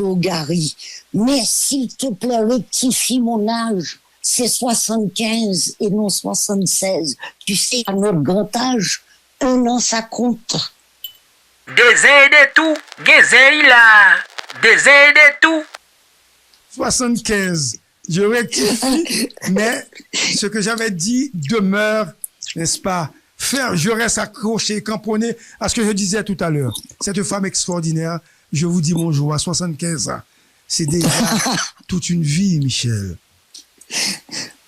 Gary. Mais s'il te plaît, rectifie mon âge. C'est 75 et non 76. Tu sais, à notre grand âge, un an, ça compte. Désert de tout, Gézé là, désert de tout. 75. Je rectifie, mais ce que j'avais dit demeure, n'est-ce pas? Je reste accroché, cramponné à ce que je disais tout à l'heure. Cette femme extraordinaire, je vous dis bonjour à 75 ans. C'est déjà toute une vie, Michel.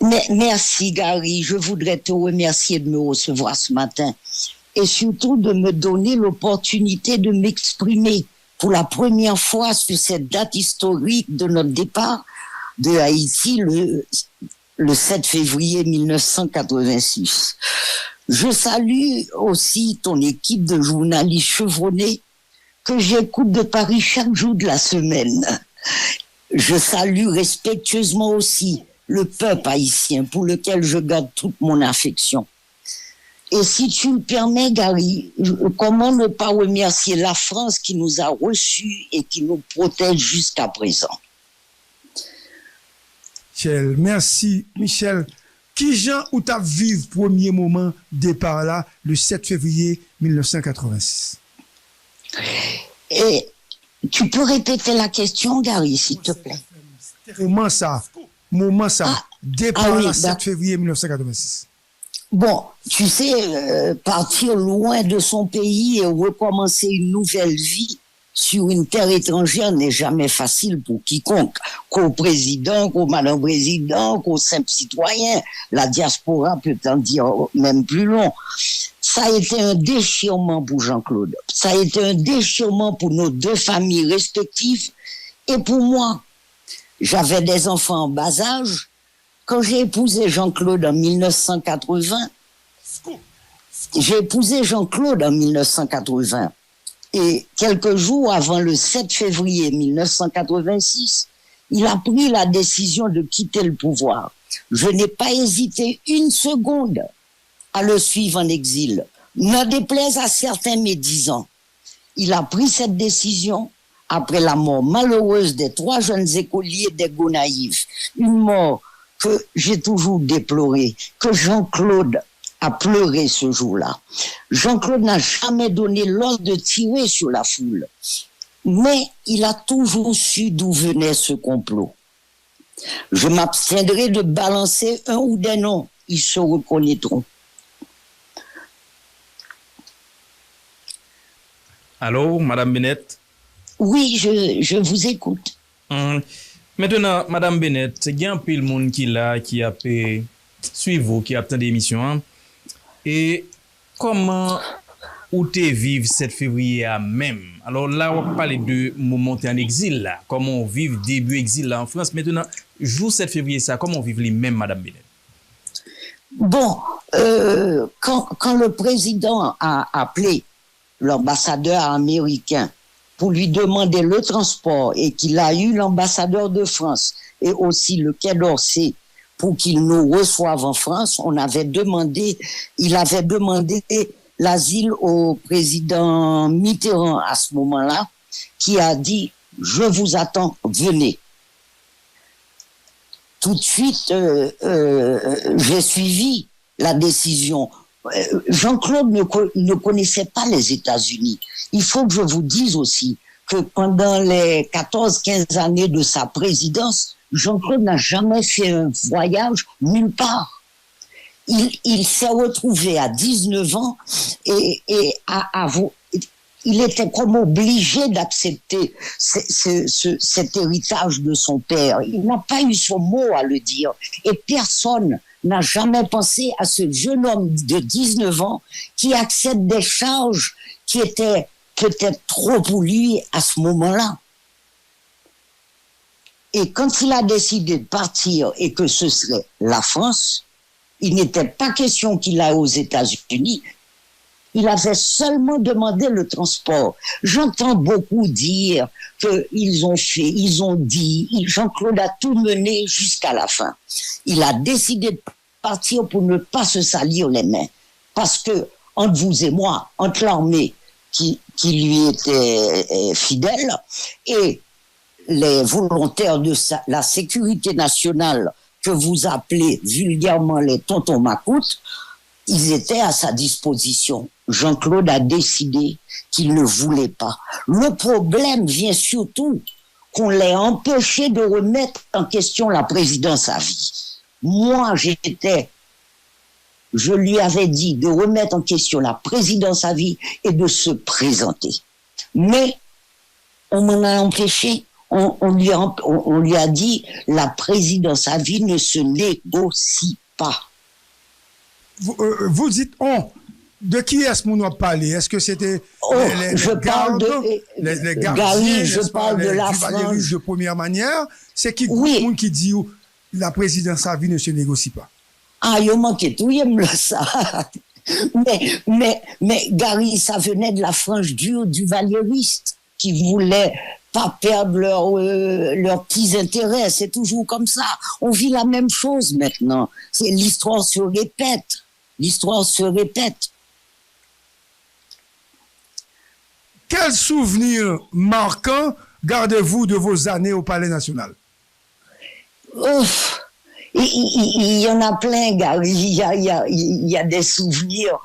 Mais merci, Gary. Je voudrais te remercier de me recevoir ce matin et surtout de me donner l'opportunité de m'exprimer pour la première fois sur cette date historique de notre départ de Haïti le 7 février 1986. Je salue aussi ton équipe de journalistes chevronnés que j'écoute de Paris chaque jour de la semaine. Je salue respectueusement aussi le peuple haïtien pour lequel je garde toute mon affection. Et si tu me permets, Gary, comment ne pas remercier la France qui nous a reçus et qui nous protège jusqu'à présent? Michel, merci. Michel, qui Jean ou t'as vécu premier moment départ là, le 7 février 1986? Et tu peux répéter la question, Gary, s'il te plaît? Moment ça, départ oui, là, 7 février 1986. Bon, tu sais, partir loin de son pays et recommencer une nouvelle vie sur une terre étrangère n'est jamais facile pour quiconque, qu'au président, qu'au madame président, qu'au simple citoyen. La diaspora peut en dire même plus long. Ça a été un déchirement pour Jean-Claude. Ça a été un déchirement pour nos deux familles respectives et pour moi. J'avais des enfants en bas âge. Quand j'ai épousé Jean-Claude en 1980, et quelques jours avant le 7 février 1986, il a pris la décision de quitter le pouvoir. Je n'ai pas hésité une seconde à le suivre en exil. Ne déplaise à certains médisants. Il a pris cette décision après la mort malheureuse des 3 jeunes écoliers des Gonaïves. Une mort que j'ai toujours déplorée, que Jean-Claude a pleuré ce jour-là. Jean-Claude n'a jamais donné l'ordre de tirer sur la foule, mais il a toujours su d'où venait ce complot. Je m'abstiendrai de balancer un ou des noms, ils se reconnaîtront. Allô, Madame Bennett? Oui, je vous écoute. Maintenant, Madame Bennett, il y a un peu de monde qui a pu suivre, qui a attendu l'émission. Hein? Et comment ou te vivre 7 février à même? Alors là, on va parler de moment en exil là. Comment on vit début exil là en France. Maintenant, jour 7 février ça, comment on vit les mêmes, Madame Bennett? Bon, quand le président a appelé l'ambassadeur américain pour lui demander le transport et qu'il a eu l'ambassadeur de France et aussi le Quai d'Orsay pour qu'il nous reçoive en France, il avait demandé l'asile au président Mitterrand à ce moment-là, qui a dit « Je vous attends, venez ». Tout de suite, j'ai suivi la décision. Jean-Claude ne connaissait pas les États-Unis. Il faut que je vous dise aussi que pendant les 14-15 années de sa présidence, Jean-Claude n'a jamais fait un voyage nulle part. Il s'est retrouvé à 19 ans et il était comme obligé d'accepter cet héritage de son père. Il n'a pas eu son mot à le dire. Et personne n'a jamais pensé à ce jeune homme de 19 ans qui accepte des charges qui étaient peut-être trop pour lui à ce moment-là. Et quand il a décidé de partir et que ce serait la France, il n'était pas question qu'il aille aux États-Unis. Il avait seulement demandé le transport. J'entends beaucoup dire qu'ils ont dit, Jean-Claude a tout mené jusqu'à la fin. Il a décidé de partir pour ne pas se salir les mains. Parce que, entre vous et moi, entre l'armée qui lui était fidèle et les volontaires de la sécurité nationale, que vous appelez vulgairement les tontons macoutes, ils étaient à sa disposition. Jean-Claude a décidé qu'il ne voulait pas. Le problème vient surtout qu'on l'ait empêché de remettre en question la présidence à vie. Moi, je lui avais dit de remettre en question la présidence à vie et de se présenter. Mais on m'en a empêché. On lui a dit la présidence à vie ne se négocie pas. Vous dites on. De qui est-ce qu'on a parlé? Est-ce que c'était je parle les gardiens, Gary, je parle de la France de première manière? C'est qui monde qui dit la présidence à vie ne se négocie pas? Ah, il manquait tout, il me ça. mais Gary, ça venait de la frange dure du valériste qui voulait pas perdre leurs petits intérêts. C'est toujours comme ça. On vit la même chose maintenant. L'histoire se répète. L'histoire se répète. Quel souvenir marquant gardez-vous de vos années au Palais National? Il y en a plein, Gary. Il y a des souvenirs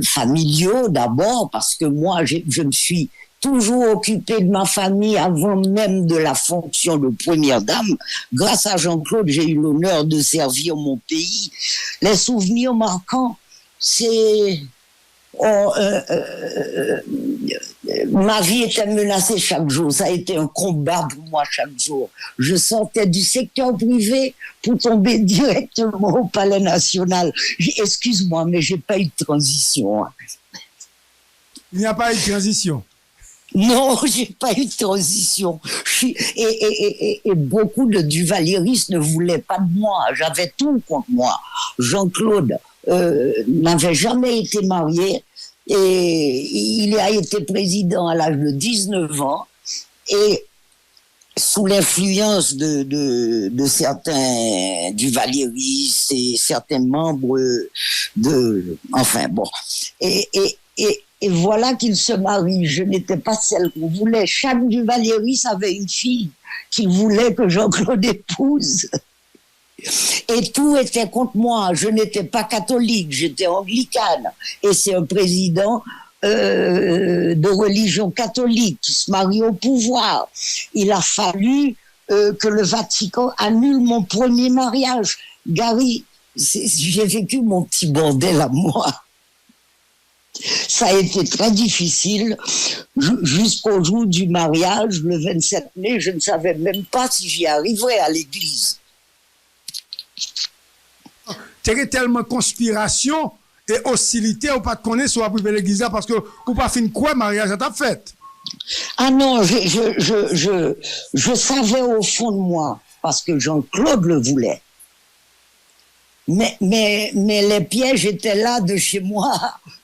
familiaux d'abord, parce que moi, je me suis toujours occupée de ma famille avant même de la fonction de première dame. Grâce à Jean-Claude, j'ai eu l'honneur de servir mon pays. Les souvenirs marquants, c'est... ma vie était menacée chaque jour. Ça a été un combat pour moi chaque jour. Je sortais du secteur privé pour tomber directement au Palais National. Excuse-moi, mais j'ai pas eu de transition. Il n'y a pas eu de transition? Non, j'ai pas eu de transition. Et beaucoup de duvalieristes ne voulaient pas de moi. J'avais tout contre moi. Jean-Claude n'avait jamais été marié et il a été président à l'âge de 19 ans et sous l'influence de certains duvalieristes et certains membres enfin bon. Et voilà qu'il se marie. Je n'étais pas celle qu'on voulait. Chaque duvalieriste avait une fille qu'il voulait que Jean-Claude épouse. Et tout était contre moi. Je n'étais pas catholique, j'étais anglicane. Et c'est un président de religion catholique qui se marie au pouvoir. Il a fallu que le Vatican annule mon premier mariage. Gary, j'ai vécu mon petit bordel à moi. Ça a été très difficile jusqu'au jour du mariage, le 27 mai. Je ne savais même pas si j'y arriverais à l'église. T'es tellement conspiration et hostilité ou pas te connaître sur la privée l'église parce que ou pas fin quoi mariage à ta fête? Ah non, je savais au fond de moi parce que Jean-Claude le voulait. Mais les pièges étaient là de chez moi,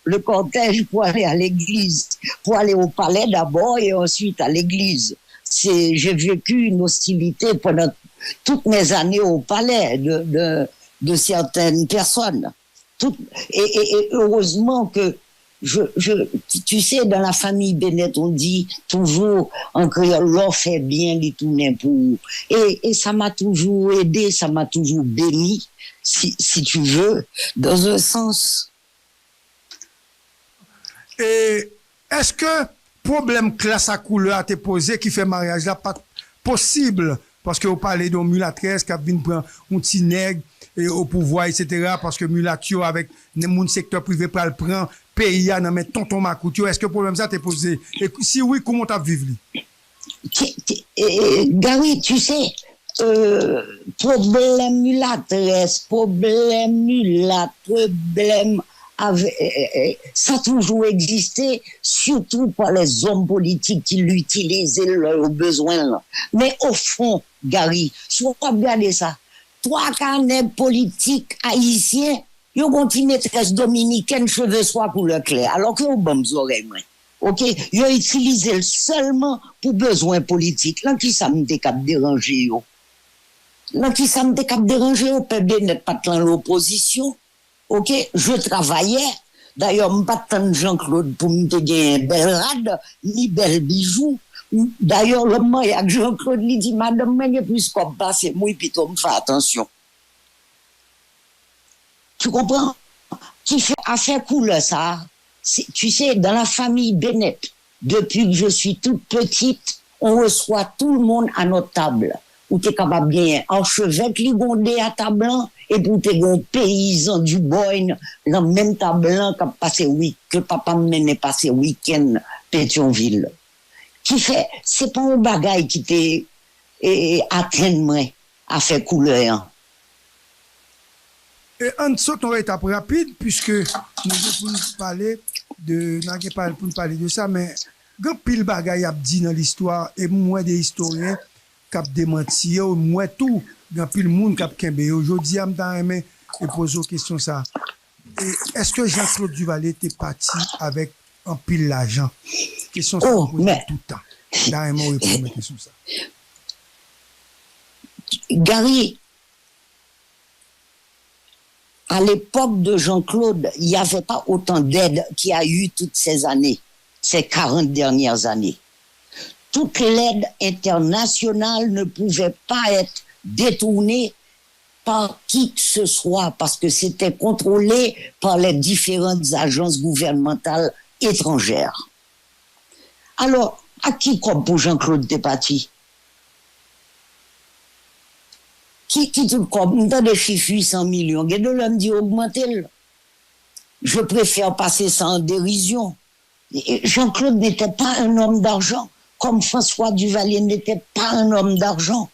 le cortège pour aller à l'église, pour aller au palais d'abord et ensuite à l'église. J'ai vécu une hostilité pendant toutes mes années au palais de certaines personnes. Et heureusement que tu sais, dans la famille Bennett, on dit toujours en créole, l'or fait bien, les tourner pour. Et ça m'a toujours aidé, ça m'a toujours béni, si tu veux, dans un sens. Et est-ce que problème classe à couleur a été posé qui fait mariage là pas possible? Parce que vous parlez de mulatresse qui a venu prendre un petit nègre et au pouvoir, etc. Parce que mulatio avec mon secteur privé pour le prendre, pays à non mais tonton Macoutio, est-ce que le problème ça t'est posé? Et si oui, comment t'as vécu? Gary, tu sais, problème mulatresse, problème ça a toujours existé, surtout par les hommes politiques qui l'utilisaient leurs besoins. Mais au fond, Gary, soit regarder ça. Trois carnets politiques haïtiens, ils ont une maîtresse dominicaine, cheveux soie couleur claire, alors qu'ils ont bonnes oreilles. Ok? Ils ont utilisé seulement pour besoins politiques. Là, qui ça me déranger, yo? Là, qui ça me déranger, yo? Peut bien pas dans l'opposition. Ok, je travaillais. D'ailleurs, je ne pas tant Jean-Claude pour me gagner belle rade, ni belle bijou. D'ailleurs, l'homme, il y a Jean-Claude, lui dit, madame, il y a plus qu'on passe, moi, puis toi, me fais attention. Tu comprends? Qui fait affaire couleur, ça. Tu sais, dans la famille Bennett, depuis que je suis toute petite, on reçoit tout le monde à notre table. Où tu es capable bien archevêque ligondé à table, et puis tu es un paysan du Boyne, dans la même table que papa me menait passer week-end Pétionville. Qui fait, c'est pas un bagage qui t'est atteint moi à faire couleur. Et en saute, on va étape rapide, puisque nous avons pour nous parler de ça, mais quand pile bagaille a dit dans l'histoire, et moins des historiens qui ont démenti, ou moins tout, quand pile monde qui a kembe. Aujourd'hui, je me aimé et poser une question ça. Est-ce que Jean-Claude Duvalier était parti avec un pile l'argent? Question ça mais tout le temps. D'ailleurs, répondre à la question ça. Gary, à l'époque de Jean-Claude, il n'y avait pas autant d'aide qu'il y a eu toutes ces années, ces 40 dernières années. Toute l'aide internationale ne pouvait pas être détournée par qui que ce soit, parce que c'était contrôlé par les différentes agences gouvernementales étrangères. Alors, à qui comme pour Jean-Claude Despatie? Qui tout comme dans des chiffres 800 millions, et de l'homme dit augmenter. Je préfère passer ça en dérision. Jean-Claude n'était pas un homme d'argent, comme François Duvalier n'était pas un homme d'argent.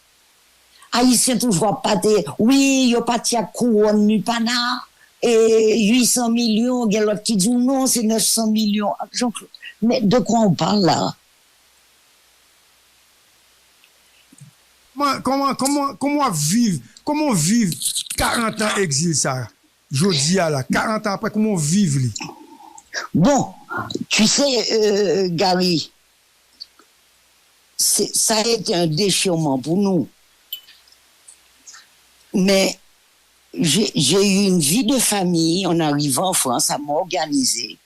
Haïtien toujours pas oui, il y a pas de couronne Nupana, et 800 millions, il y a l'autre qui dit non, c'est 900 millions. Jean-Claude, mais de quoi on parle là? Comment vivre 40 ans exil ça? Jodi à la 40 ans après, comment vivre lui? Bon, tu sais, Gary, ça a été un déchirement pour nous. Mais j'ai eu une vie de famille en arrivant en France à m'organiser.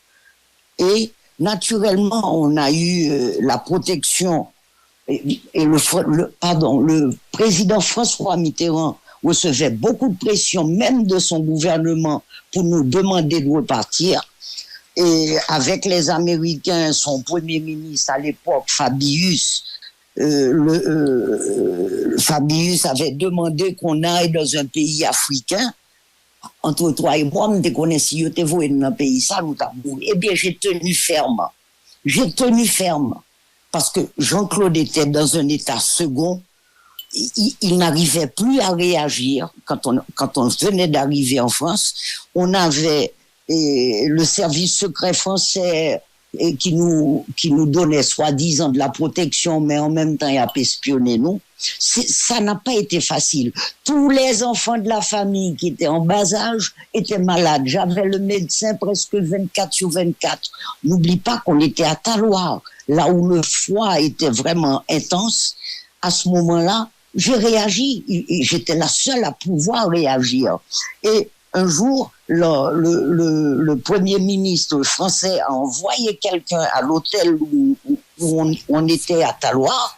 Et naturellement, on a eu la protection. Et le président François Mitterrand recevait beaucoup de pression, même de son gouvernement, pour nous demander de repartir. Et avec les Américains, son premier ministre à l'époque, Fabius, Fabius avait demandé qu'on aille dans un pays africain. Entre toi et moi, je connais si je t'ai voué dans un pays, ça nous t'a boulé. Eh bien, j'ai tenu ferme. Parce que Jean-Claude était dans un état second. Il n'arrivait plus à réagir quand on venait d'arriver en France. On avait le service secret français qui nous donnait soi-disant de la protection, mais en même temps il a espionné nous. Ça n'a pas été facile. Tous les enfants de la famille qui étaient en bas âge étaient malades. J'avais le médecin presque 24/24. N'oublie pas qu'on était à Taloir, là où le froid était vraiment intense. À ce moment-là, j'ai réagi. J'étais la seule à pouvoir réagir. Et un jour, le premier ministre français a envoyé quelqu'un à l'hôtel où on était à Taloir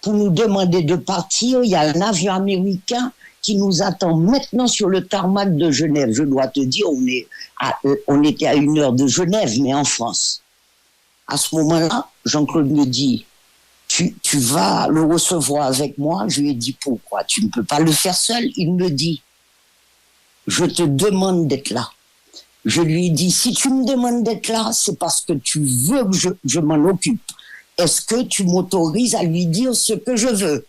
pour nous demander de partir. Il y a un avion américain qui nous attend maintenant sur le tarmac de Genève. Je dois te dire, on était à 1 heure de Genève, mais en France. À ce moment-là, Jean-Claude me dit, tu vas le recevoir avec moi. Je lui ai dit, pourquoi? Tu ne peux pas le faire seul. Il me dit, je te demande d'être là. Je lui ai dit, si tu me demandes d'être là, c'est parce que tu veux que je m'en occupe. Est-ce que tu m'autorises à lui dire ce que je veux?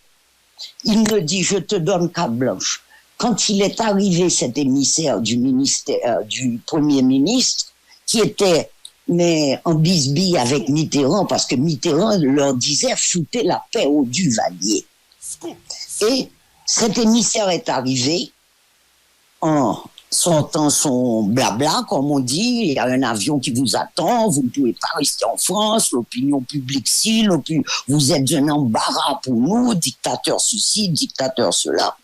Il me dit, je te donne carte blanche. Quand il est arrivé, cet émissaire du ministère, du Premier ministre, qui était en bisbille avec Mitterrand, parce que Mitterrand leur disait, foutez la paix au Duvalier. Et cet émissaire est arrivé en sortant son blabla, comme on dit, il y a un avion qui vous attend, vous ne pouvez pas rester en France, l'opinion publique si, vous êtes un embarras pour nous, dictateur ceci, dictateur cela.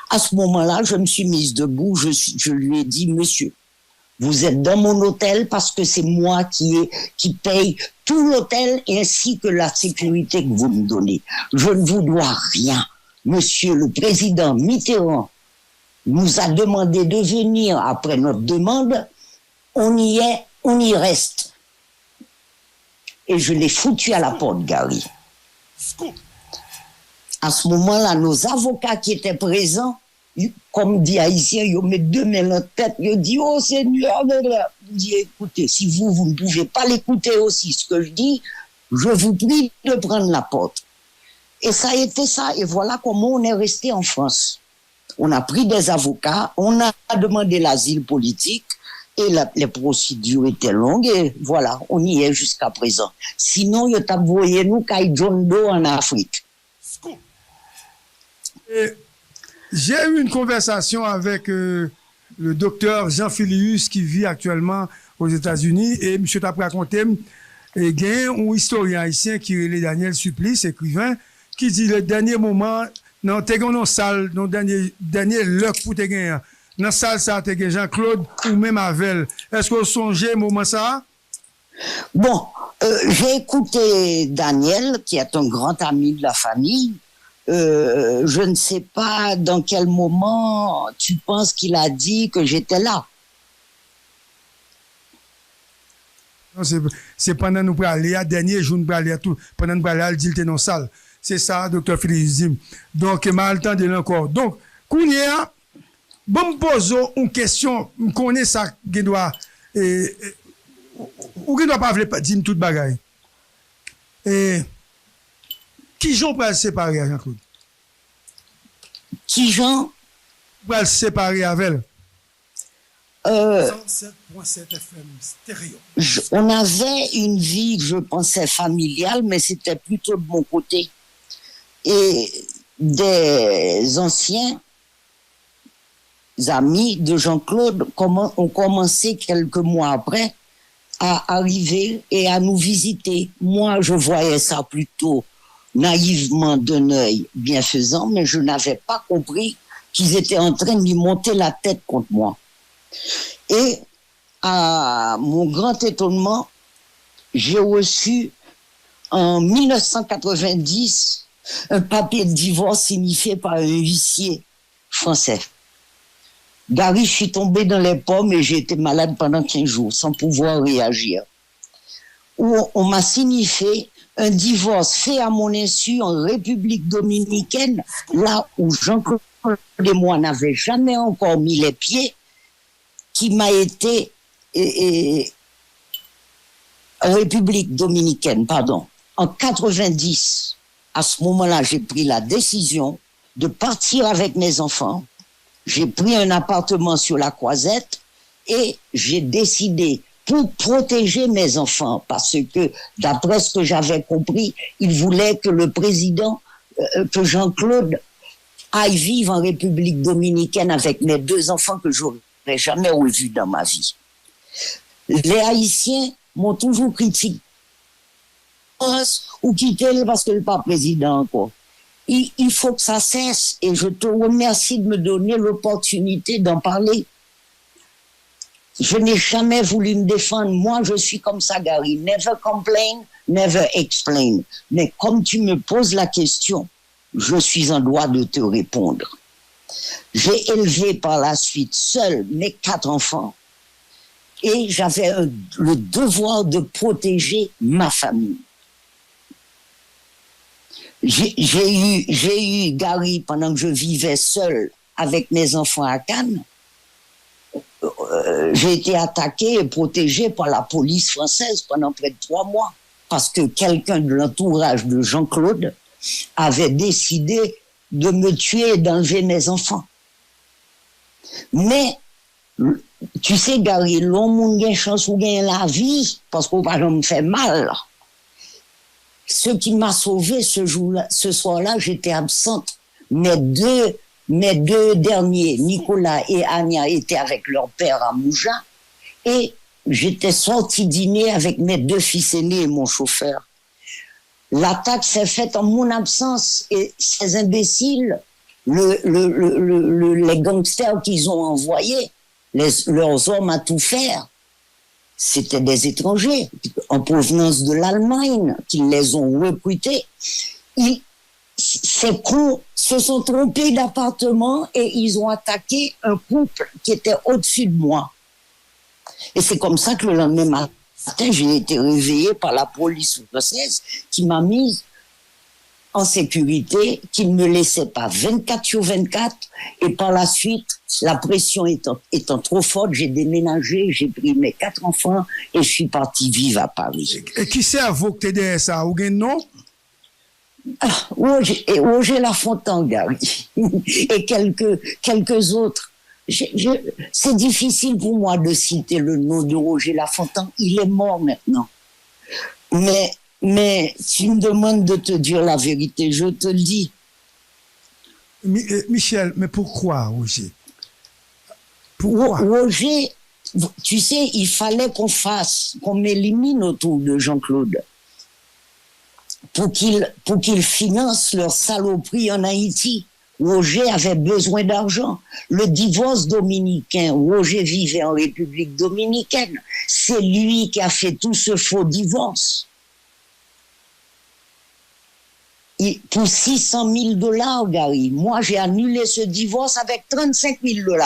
À ce moment-là, je me suis mise debout, je lui ai dit, monsieur, Vous êtes dans mon hôtel parce que c'est moi qui paye tout l'hôtel ainsi que la sécurité que vous me donnez. Je ne vous dois rien. Monsieur le président Mitterrand nous a demandé de venir après notre demande. On y est, on y reste. Et je l'ai foutu à la porte, Gary. À ce moment-là, nos avocats qui étaient présents, comme dit Haïtien, ils mettent deux mains dans la tête, ils disent, oh Seigneur, je dis, écoutez, si vous ne pouvez pas l'écouter aussi, ce que je dis, je vous prie de prendre la porte. Et ça a été ça, et voilà comment on est resté en France. On a pris des avocats, on a demandé l'asile politique, et les procédures étaient longues, et voilà, on y est jusqu'à présent. Sinon, ils ont envoyé nous Kai John Doe en Afrique. Et j'ai eu une conversation avec le docteur Jean Filius qui vit actuellement aux États-Unis et M. t'a raconté et il y a un historien haïtien qui est Daniel Supplice, écrivain, qui dit le dernier moment, dans la salle, dans le dernier l'heure pour te gagner, dans la salle, ça te gagné Jean-Claude ou même Avel. Est-ce que vous songez au moment ça? Bon, j'ai écouté Daniel, qui est un grand ami de la famille. Je ne sais pas dans quel moment tu penses qu'il a dit que j'étais là. Non, c'est pendant nous aller à dernier jour nous aller à tout pendant nous aller à dit dans salle. C'est ça docteur Félix. Donc m'a le temps de l'encore. Donc Kounia bon me pose une question, me connais ça qui doit ou qui doit pas dire toute bagaille. Et qui j'en peut se séparer à Jean-Claude? Qui j'en peut se séparer avec elle? 107.7 FM stéréo. On avait une vie, je pensais, familiale, mais c'était plutôt de mon côté. Et des anciens amis de Jean-Claude ont commencé quelques mois après à arriver et à nous visiter. Moi, je voyais ça plutôt naïvement d'un œil bienfaisant, mais je n'avais pas compris qu'ils étaient en train de lui monter la tête contre moi. Et à mon grand étonnement, j'ai reçu en 1990 un papier de divorce signifié par un huissier français. Gary, je suis tombé dans les pommes et j'ai été malade pendant 15 jours sans pouvoir réagir. Où on m'a signifié un divorce fait à mon insu en République dominicaine, là où Jean-Claude et moi n'avaient jamais encore mis les pieds, qui m'a été en République dominicaine, pardon, en 90. À ce moment-là, j'ai pris la décision de partir avec mes enfants. J'ai pris un appartement sur la Croisette et j'ai décidé, pour protéger mes enfants, parce que, d'après ce que j'avais compris, il voulait que le président, que Jean-Claude aille vivre en République dominicaine avec mes deux enfants que j'aurais jamais revus dans ma vie. Les Haïtiens m'ont toujours critiqué ou quitté parce que le pas président encore. Il faut que ça cesse et je te remercie de me donner l'opportunité d'en parler. Je n'ai jamais voulu me défendre. Moi, je suis comme ça, Gary. Never complain, never explain. Mais comme tu me poses la question, je suis en droit de te répondre. J'ai élevé par la suite seul mes 4 enfants et j'avais le devoir de protéger ma famille. J'ai eu Gary pendant que je vivais seul avec mes enfants à Cannes. J'ai été attaqué et protégé par la police française pendant près de 3 mois parce que quelqu'un de l'entourage de Jean-Claude avait décidé de me tuer et d'enlever mes enfants. Mais, tu sais, Gary, l'homme a une chance ou gagne la vie parce qu'on va me faire mal. Ce qui m'a sauvé ce soir-là, j'étais absente. Mes deux derniers, Nicolas et Anya, étaient avec leur père à Mougins. Et j'étais sorti dîner avec mes 2 fils aînés et mon chauffeur. L'attaque s'est faite en mon absence et ces imbéciles, les gangsters qu'ils ont envoyés, leurs hommes à tout faire, c'était des étrangers en provenance de l'Allemagne qui les ont recrutés. Ces cons se sont trompés d'appartement et ils ont attaqué un couple qui était au-dessus de moi. Et c'est comme ça que le lendemain matin, j'ai été réveillée par la police française qui m'a mise en sécurité, qui ne me laissait pas 24 sur 24. Et par la suite, la pression étant trop forte, j'ai déménagé, j'ai pris mes 4 enfants et je suis partie vivre à Paris. Et qui c'est à vous que t'es derrière ça? Ou bien non? Roger Lafontaine, Gary, et quelques autres. C'est difficile pour moi de citer le nom de Roger Lafontaine. Il est mort maintenant. Mais tu me demandes de te dire la vérité, je te le dis. Michel, mais pourquoi, Roger? Pourquoi? Roger, tu sais, il fallait qu'on m'élimine autour de Jean-Claude pour qu'il finance leur saloperie en Haïti. Roger avait besoin d'argent. Le divorce dominicain, Roger vivait en République dominicaine. C'est lui qui a fait tout ce faux divorce. Pour 600 000 $, Gary. Moi, j'ai annulé ce divorce avec 35 000 $,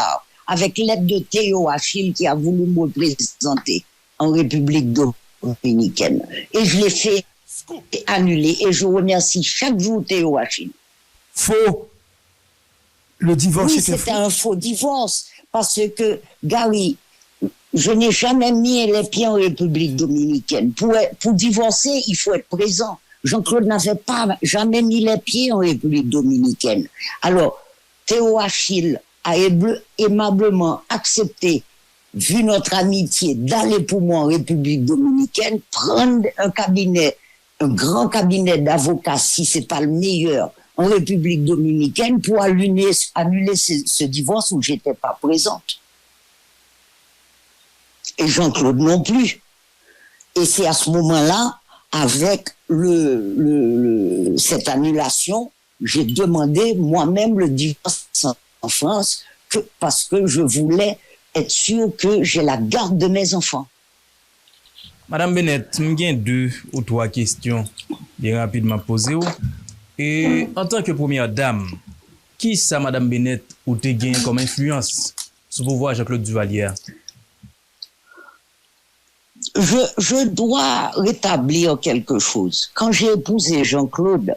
avec l'aide de Théo Achille qui a voulu me représenter en République dominicaine. Et je l'ai fait annuler. Et je remercie chaque jour Théo Achille. Faux. Le divorce Oui, était c'était faux. un faux divorce. Parce que, Gary, je n'ai jamais mis les pieds en République dominicaine. Pour divorcer, il faut être présent. Jean-Claude n'avait pas jamais mis les pieds en République dominicaine. Alors, Théo Achille a aimablement accepté, vu notre amitié, d'aller pour moi en République dominicaine, prendre un grand cabinet d'avocats, si c'est pas le meilleur, en République dominicaine, pour annuler ce divorce où j'étais pas présente. Et Jean-Claude non plus. Et c'est à ce moment-là, avec cette annulation, j'ai demandé moi-même le divorce en France parce que je voulais être sûr que j'ai la garde de mes enfants. Madame Bennett, j'ai 2 ou 3 questions bien rapidement posées. Et en tant que première dame, qui ça, Madame Bennett, ou te gagné comme influence sur le pouvoir Jean-Claude Duvalier? Je dois rétablir quelque chose. Quand j'ai épousé Jean-Claude,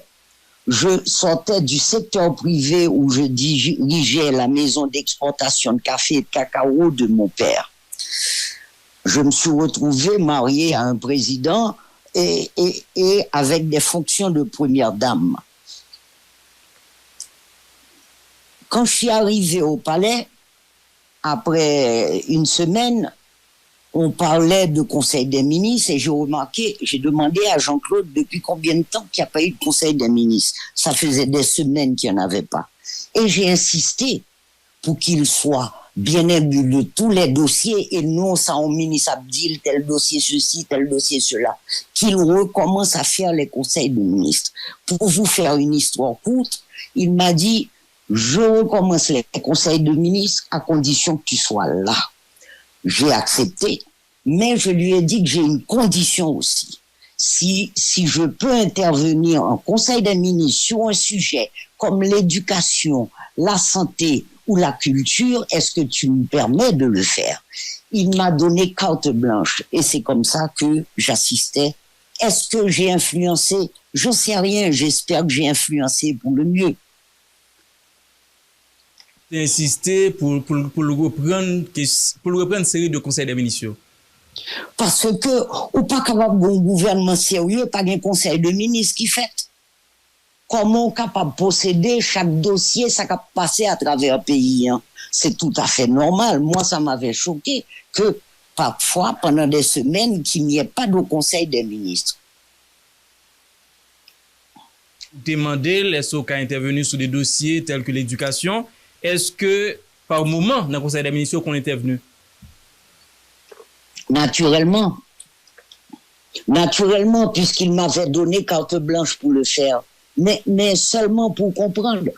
je sortais du secteur privé où je dirigeais la maison d'exportation de café et de cacao de mon père. Je me suis retrouvé marié à un président et avec des fonctions de première dame. Quand je suis arrivé au palais, après une semaine, on parlait de conseil des ministres et j'ai demandé à Jean-Claude depuis combien de temps qu'il n'y a pas eu de conseil des ministres. Ça faisait des semaines qu'il n'y en avait pas. Et j'ai insisté pour qu'il soit bien imbu de tous les dossiers et non ça au ministre Abdil, tel dossier ceci, tel dossier cela. Qu'il recommence à faire les conseils des ministres. Pour vous faire une histoire courte, il m'a dit, je recommence les conseils de ministres à condition que tu sois là. J'ai accepté, mais je lui ai dit que j'ai une condition aussi. Si je peux intervenir en conseil des ministres sur un sujet comme l'éducation, la santé ou la culture, est-ce que tu me permets de le faire? Il m'a donné carte blanche et c'est comme ça que j'assistais. Est-ce que j'ai influencé? Je sais rien, j'espère que j'ai influencé pour le mieux. Insisté pour le reprendre série de conseils des ministres. Parce que, ou pas capable d'un gouvernement sérieux, pas d'un conseil de ministres qui fait. Comment on est capable de posséder chaque dossier, ça peut passer à travers le pays. Hein. C'est tout à fait normal. Moi, ça m'avait choqué que parfois, pendant des semaines, qu'il n'y ait pas de conseil des ministres. Demander les SOC à intervenir sur des dossiers tels que l'éducation. Est-ce que, par moment, dans le conseil des ministres, qu'on était venu? Naturellement. Naturellement, puisqu'il m'avait donné carte blanche pour le faire. Mais seulement pour comprendre.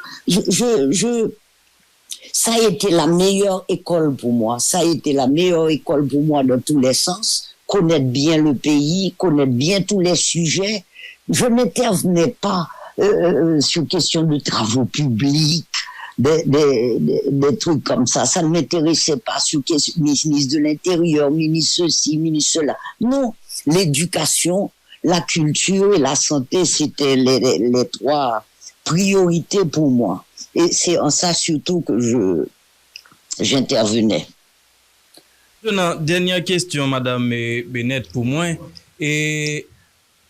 Ça a été la meilleure école pour moi. Ça a été la meilleure école pour moi dans tous les sens. Connaître bien le pays, connaître bien tous les sujets. Je n'intervenais pas sur question de travaux publics, des trucs comme ça. Ça ne m'intéressait pas sur question ministre de l'Intérieur, ministre ceci, ministre cela. Non, l'éducation, la culture et la santé, c'était les trois priorités pour moi. Et c'est en ça surtout que j'intervenais. Dernière question, Madame Bennett, pour moi. Et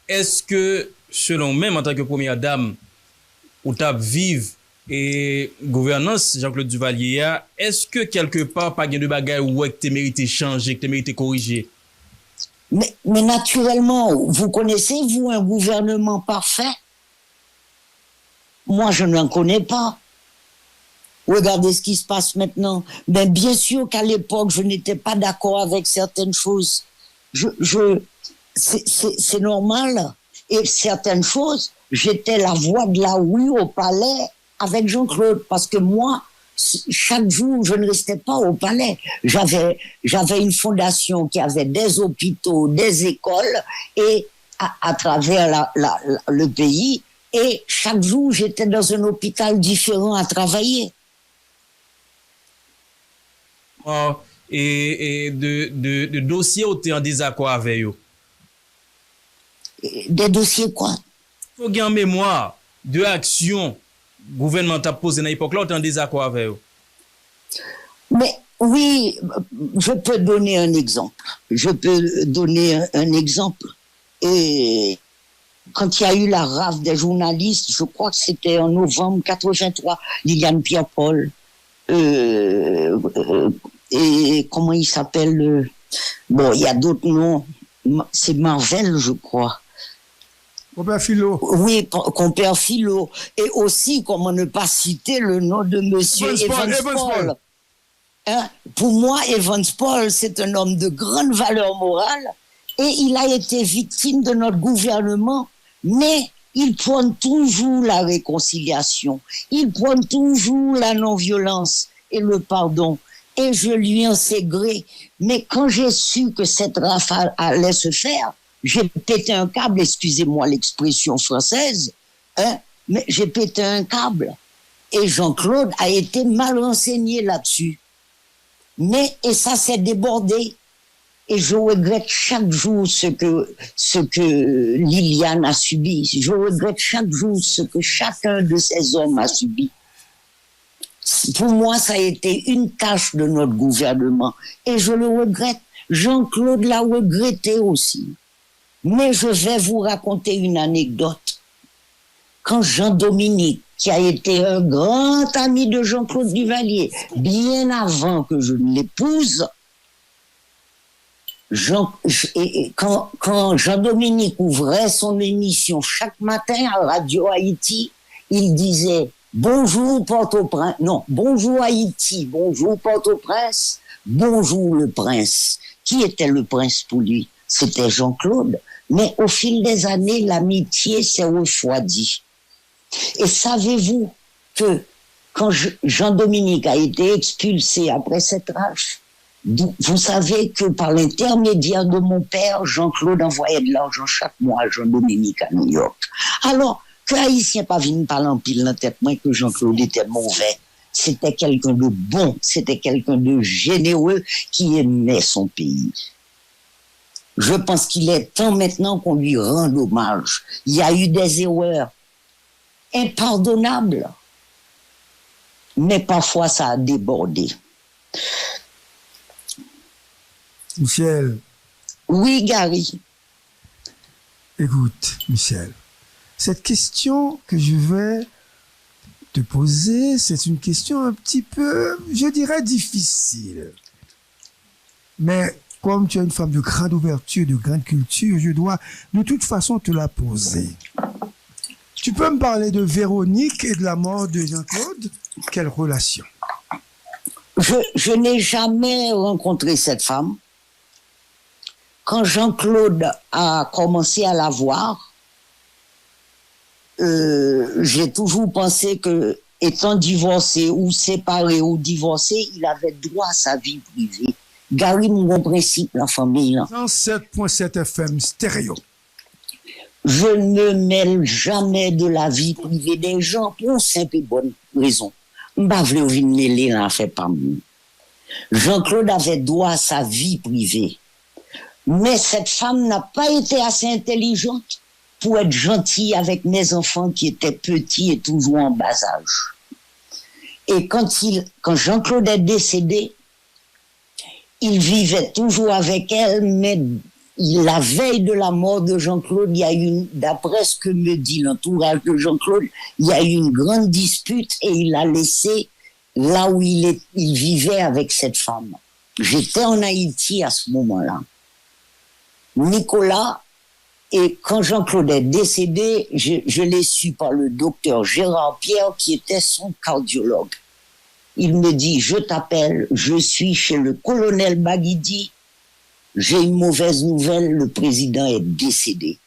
est-ce que, selon même en tant que première dame, ou tap vive et gouvernance Jean-Claude Duvalier, est-ce que quelque part, pas de bagaille ou que tu mérites changer, que tu mérites corriger? Mais naturellement, vous connaissez, vous, un gouvernement parfait? Moi, je n'en connais pas. Regardez ce qui se passe maintenant. Mais bien sûr qu'à l'époque, je n'étais pas d'accord avec certaines choses. C'est normal. Et certaines choses, j'étais la voix de la oui au palais avec Jean-Claude. Parce que moi, chaque jour, je ne restais pas au palais. J'avais une fondation qui avait des hôpitaux, des écoles, et à travers le pays. Et chaque jour, j'étais dans un hôpital différent à travailler. Et de dossiers où tu es en désaccord avec eux? Des dossiers quoi? Il faut garder en mémoire de actions gouvernementales posées dans l'époque là où tu es en désaccord avec eux. Mais oui, je peux donner un exemple. Et quand il y a eu la rafle des journalistes, je crois que c'était en novembre 83, Liliane Pierre-Paul, et comment il s'appelle, bon, il y a d'autres noms, c'est Marvel, je crois. Compère Philo. Oui, compère Philo. Et aussi, comment ne pas citer le nom de monsieur Evans Paul. Hein? Pour moi, Evans Paul, c'est un homme de grande valeur morale et il a été victime de notre gouvernement, mais il prône toujours la réconciliation, il prône toujours la non-violence et le pardon. Et je lui en sais gré. Mais quand j'ai su que cette rafale allait se faire, j'ai pété un câble, excusez-moi l'expression française, hein, mais j'ai pété un câble. Et Jean-Claude a été mal renseigné là-dessus. Et ça s'est débordé. Et je regrette chaque jour ce que Liliane a subi. Je regrette chaque jour ce que chacun de ces hommes a subi. Pour moi, ça a été une tâche de notre gouvernement. Et je le regrette. Jean-Claude l'a regretté aussi. Mais je vais vous raconter une anecdote. Quand Jean-Dominique, qui a été un grand ami de Jean-Claude Duvalier, bien avant que je ne l'épouse, quand Jean-Dominique ouvrait son émission chaque matin à Radio Haïti, il disait « Bonjour Port-au-Prince », non, « Bonjour Haïti, bonjour Port-au-Prince, bonjour le prince ». Qui était le prince pour lui? C'était Jean-Claude. Mais au fil des années, l'amitié s'est refroidie. Et savez-vous que quand Jean-Dominique a été expulsé après cette rafle, vous savez que par l'intermédiaire de mon père, Jean-Claude envoyait de l'argent chaque mois à Jean-Dominique à New York. Alors, que Haïtien pas venu parler en pile dans la tête, moi, que Jean-Claude était mauvais. C'était quelqu'un de bon, c'était quelqu'un de généreux qui aimait son pays. Je pense qu'il est temps maintenant qu'on lui rende hommage. Il y a eu des erreurs impardonnables, mais parfois ça a débordé. Michel. Oui, Gary. Écoute, Michel, cette question que je vais te poser, c'est une question un petit peu, je dirais, difficile. Mais comme tu es une femme de grande ouverture, de grande culture, je dois de toute façon te la poser. Tu peux me parler de Véronique et de la mort de Jean-Claude? Quelle relation? Je n'ai jamais rencontré cette femme. Quand Jean-Claude a commencé à la voir, j'ai toujours pensé que étant divorcé ou séparé ou divorcé, il avait droit à sa vie privée. Gary, mon principe, la famille, là. 107.7 FM stéréo. Je ne mêle jamais de la vie privée des gens pour une simple et bonne raison. M'ba vle ou vin mêler là, fait pas moi. Jean-Claude avait droit à sa vie privée. Mais cette femme n'a pas été assez intelligente pour être gentille avec mes enfants qui étaient petits et toujours en bas âge. Et quand Jean-Claude est décédé, il vivait toujours avec elle, mais la veille de la mort de Jean-Claude, il y a eu, d'après ce que me dit l'entourage de Jean-Claude, il y a eu une grande dispute et il l'a laissé là où il vivait avec cette femme. J'étais en Haïti à ce moment-là. Nicolas, et quand Jean-Claude est décédé, je l'ai su par le docteur Gérard Pierre qui était son cardiologue. Il me dit, je t'appelle, je suis chez le colonel Baguidi, j'ai une mauvaise nouvelle, le président est décédé.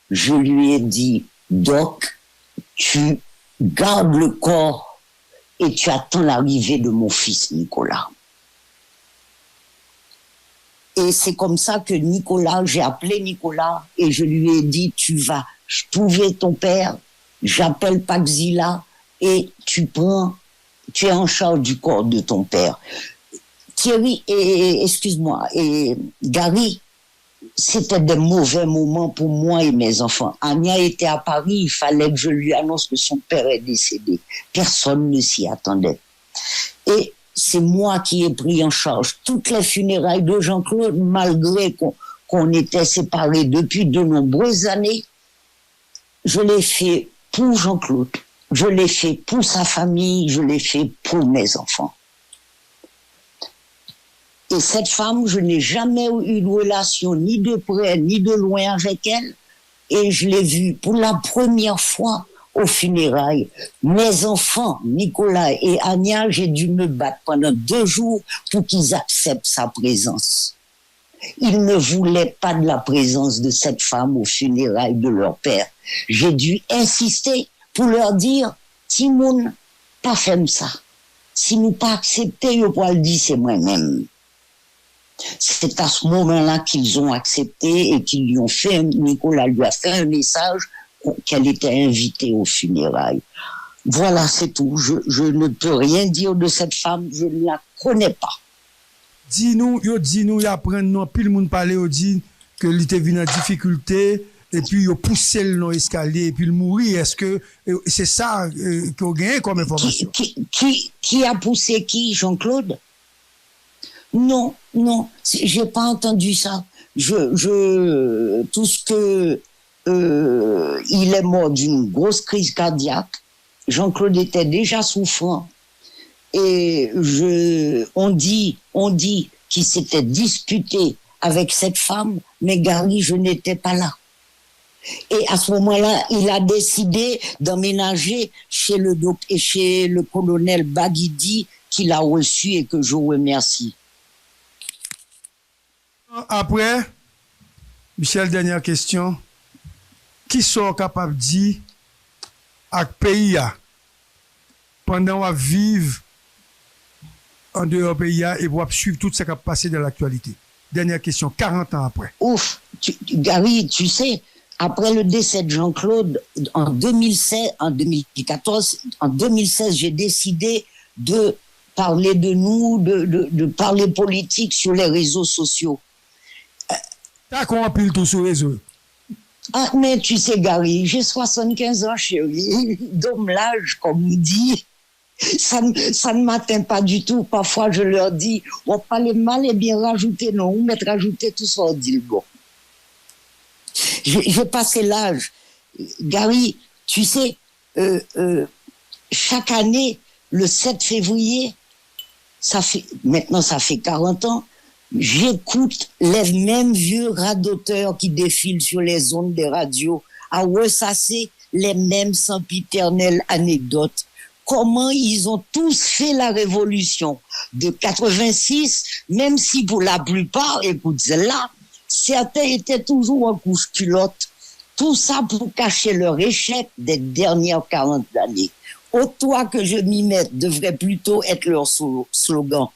Je lui ai dit, Doc, tu gardes le corps et tu attends l'arrivée de mon fils Nicolas. Et c'est comme ça que Nicolas, j'ai appelé Nicolas et je lui ai dit, tu vas trouver ton père, j'appelle Paxila et tu es en charge du corps de ton père. Thierry, excuse-moi, et Gary, c'était des mauvais moments pour moi et mes enfants. Anya était à Paris, il fallait que je lui annonce que son père est décédé. Personne ne s'y attendait. Et c'est moi qui ai pris en charge toutes les funérailles de Jean-Claude, malgré qu'on était séparés depuis de nombreuses années. Je l'ai fait pour Jean-Claude, je l'ai fait pour sa famille, je l'ai fait pour mes enfants. Et cette femme, je n'ai jamais eu de relation ni de près ni de loin avec elle. Et je l'ai vue pour la première fois aux funérailles. Mes enfants, Nicolas et Anya, j'ai dû me battre pendant 2 jours pour qu'ils acceptent sa présence. Ils ne voulaient pas de la présence de cette femme aux funérailles de leur père. J'ai dû insister pour leur dire, Timoun, pas fait ça. Si nous pas accepté, je pourrais le dire, c'est moi-même. C'est à ce moment-là qu'ils ont accepté et qu'ils lui ont fait, Nicolas lui a fait un message qu'elle était invitée aux funérailles. Voilà, c'est tout. Je ne peux rien dire de cette femme, je ne la connais pas. Dis-nous, y apprend non, puis le monde parlait, yo dit que il était venu en difficulté, et puis yo poussé le non escalier, et puis il mourit. Est-ce que c'est ça qu'on gagne comme information? Qui a poussé qui, Jean-Claude? Non, j'ai pas entendu ça. Tout ce que il est mort d'une grosse crise cardiaque. Jean-Claude était déjà souffrant et on dit qu'il s'était disputé avec cette femme, mais Gary, je n'étais pas là. Et à ce moment-là, il a décidé d'emménager chez le colonel Baguidi qu'il a reçu et que je remercie. Après, Michel, dernière question. Qui sont capables de dire à pays pendant qu'on vivre en dehors du pays et pour suivre tout ce qui a passé dans l'actualité? Dernière question, 40 ans après. Ouf, Gary, tu sais, après le décès de Jean-Claude, en 2014, j'ai décidé de parler de nous, de parler politique sur les réseaux sociaux. T'as compris tout sur les réseaux? Ah, mais tu sais, Gary, j'ai 75 ans, chérie. D'homme l'âge, comme on dit. Ça ne m'atteint pas du tout. Parfois, je leur dis, on parle mal et bien rajouter, non, ou mettre rajouter tout ça, on dit le bon. J'ai passé l'âge. Gary, tu sais, chaque année, le 7 février, maintenant ça fait 40 ans, j'écoute les mêmes vieux radoteurs qui défilent sur les ondes des radios à ressasser les mêmes sempiternelles anecdotes. Comment ils ont tous fait la révolution de 86, même si pour la plupart, écoute, celle-là, certains étaient toujours en couche-culotte. Tout ça pour cacher leur échec des dernières 40 années. Au toi que je m'y mette devrait plutôt être leur slogan.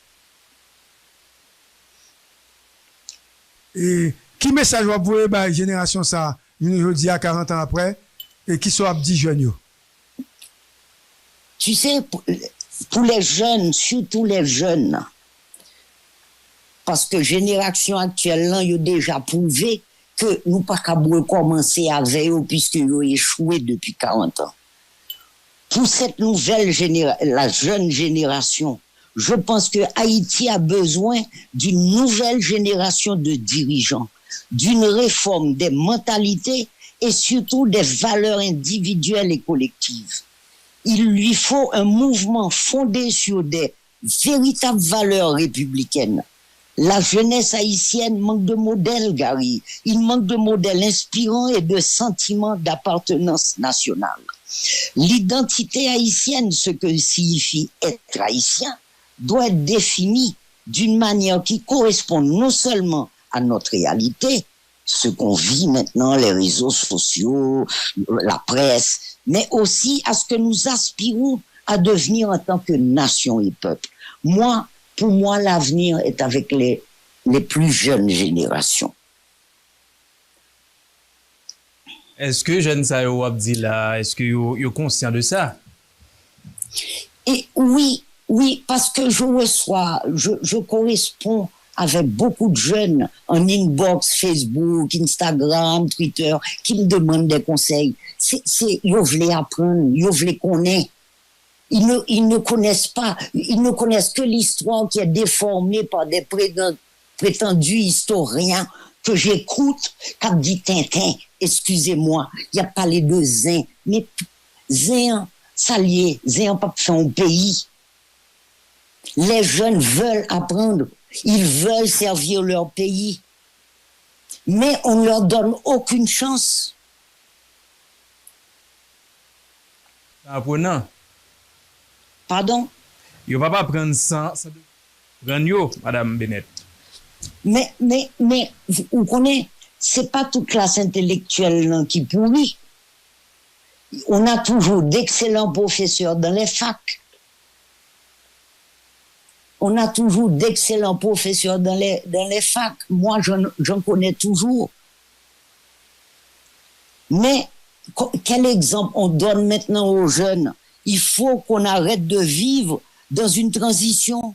Et qui message va vous la génération ça, je dis à 40 ans après, et qui soit dit jeune yo? Tu sais, pour les jeunes, surtout les jeunes, parce que génération actuelle, là, ils ont déjà prouvé que nous pas qu'à commencer avec eux puisque ils ont échoué depuis 40 ans. Pour cette nouvelle génération, la jeune génération, je pense que Haïti a besoin d'une nouvelle génération de dirigeants, d'une réforme des mentalités et surtout des valeurs individuelles et collectives. Il lui faut un mouvement fondé sur des véritables valeurs républicaines. La jeunesse haïtienne manque de modèles, Gary. Il manque de modèles inspirants et de sentiments d'appartenance nationale. L'identité haïtienne, ce que signifie être haïtien, doit être définie d'une manière qui correspond non seulement à notre réalité, ce qu'on vit maintenant, les réseaux sociaux, la presse, mais aussi à ce que nous aspirons à devenir en tant que nation et peuple. Pour moi, l'avenir est avec les plus jeunes générations. Est-ce que jeune sa yo ap di là, est-ce que yo conscient de ça? Et oui, parce que je corresponds avec beaucoup de jeunes en inbox, Facebook, Instagram, Twitter, qui me demandent des conseils. Ils veulent apprendre, ils veulent connaître. Ils ne connaissent pas, ils ne connaissent que l'histoire qui est déformée par des prétendus historiens que j'écoute, quand dit Tintin, excusez-moi, il a parlé de Zin, mais Zin, ça lié, Zin pas fait un pays. Les jeunes veulent apprendre, ils veulent servir leur pays, mais on ne leur donne aucune chance. Apprenant. Pardon? Yo va pas prendre ça prendre yo, Madame Bennett. Mais, vous connaissez, c'est pas toute classe intellectuelle là, qui pourrit. On a toujours d'excellents professeurs dans les facs. On a toujours d'excellents professeurs dans les facs. Moi, j'en connais toujours. Mais, quel exemple on donne maintenant aux jeunes? Il faut qu'on arrête de vivre dans une transition.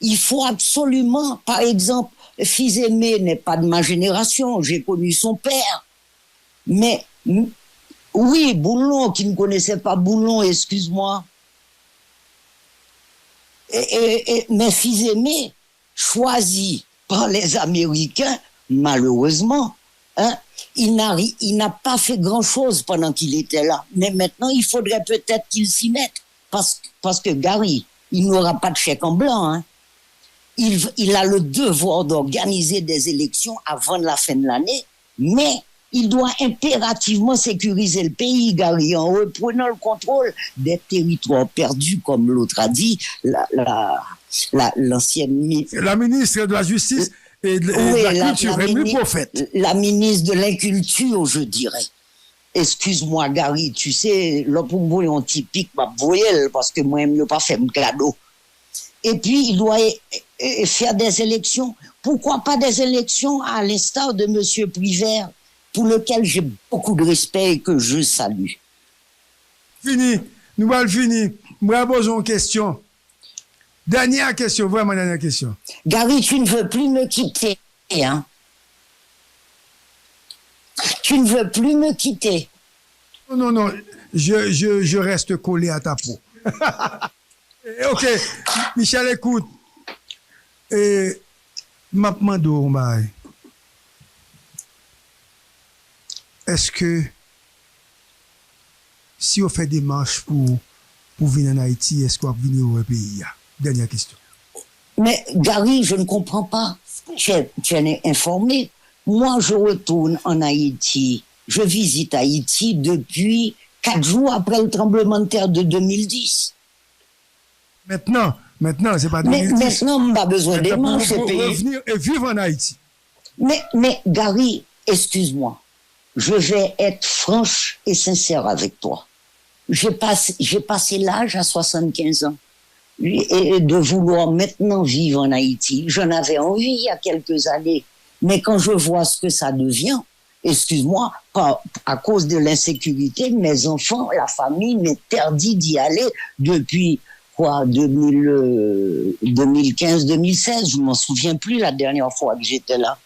Il faut absolument, par exemple, Fils Aimé n'est pas de ma génération, j'ai connu son père. Mais, oui, Boulon, qui ne connaissait pas Boulon, excuse-moi. Mais Fils Aimé, choisi par les Américains, malheureusement, il n'a pas fait grand-chose pendant qu'il était là. Mais maintenant, il faudrait peut-être qu'il s'y mette. Parce que Gary, il n'aura pas de chèque en blanc. Hein. Il a le devoir d'organiser des élections avant la fin de l'année, mais il doit impérativement sécuriser le pays, Gary, en reprenant le contrôle des territoires perdus, comme l'autre a dit, l'ancienne ministre. La ministre de la Justice et de la Culture, Rémi Prophète. La ministre de l'Inculture, je dirais. Excuse-moi, Gary, tu sais, l'opposition typique, ma voyelle, parce que moi, je ne pas faire un cadeau. Et puis, il doit faire des élections. Pourquoi pas des élections à l'instar de M. Privert, pour lequel j'ai beaucoup de respect et que je salue. Fini. Nous allons finir. Moi, posons une question. Dernière question, vraiment dernière question. Gary, tu ne veux plus me quitter, hein? Tu ne veux plus me quitter. Non. Je reste collé à ta peau. Ok. Michel, écoute. Et m'apmando, est-ce que si on fait des marches pour venir en Haïti, est-ce qu'on va venir au pays? Dernière question. Mais Gary, je ne comprends pas. Tu es informé. Moi, je retourne en Haïti. Je visite Haïti depuis 4 jours après le tremblement de terre de 2010. Maintenant, c'est pas 2010. Mais maintenant, on n'a pas besoin des marches au pays. Revenir et vivre en Haïti. Mais Gary, excuse-moi. Je vais être franche et sincère avec toi. j'ai passé l'âge à 75 ans. Et de vouloir maintenant vivre en Haïti. J'en avais envie il y a quelques années. Mais quand je vois ce que ça devient, excuse-moi, à cause de l'insécurité, mes enfants, la famille m'interdit d'y aller depuis, 2015, 2016. Je m'en souviens plus la dernière fois que j'étais là.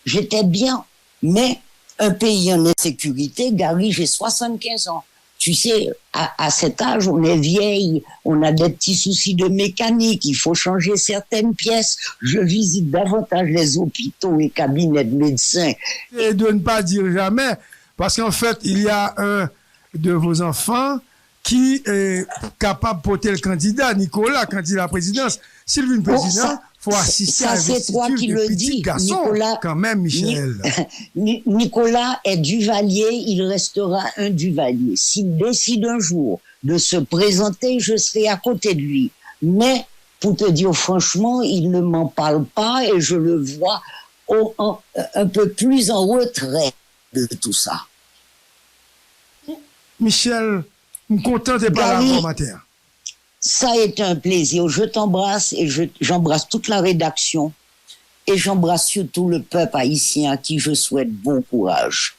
J'étais bien. Mais un pays en insécurité, Gary, j'ai 75 ans. Tu sais, à cet âge, on est vieille, on a des petits soucis de mécanique, il faut changer certaines pièces. Je visite davantage les hôpitaux et cabinets de médecins. Et de ne pas dire jamais, parce qu'en fait, il y a un de vos enfants qui est capable de porter le candidat, Nicolas, candidat à la présidence. S'il veut une présidence, faut assister à l'investiture de petit garçon, Nicolas, quand même, Michel. Nicolas est Duvalier, il restera un Duvalier. S'il décide un jour de se présenter, je serai à côté de lui. Mais, pour te dire franchement, il ne m'en parle pas et je le vois un peu plus en retrait de tout ça. Michel, je suis content de parler à matin. Ça a été un plaisir. Je t'embrasse et j'embrasse toute la rédaction et j'embrasse surtout le peuple haïtien à qui je souhaite bon courage.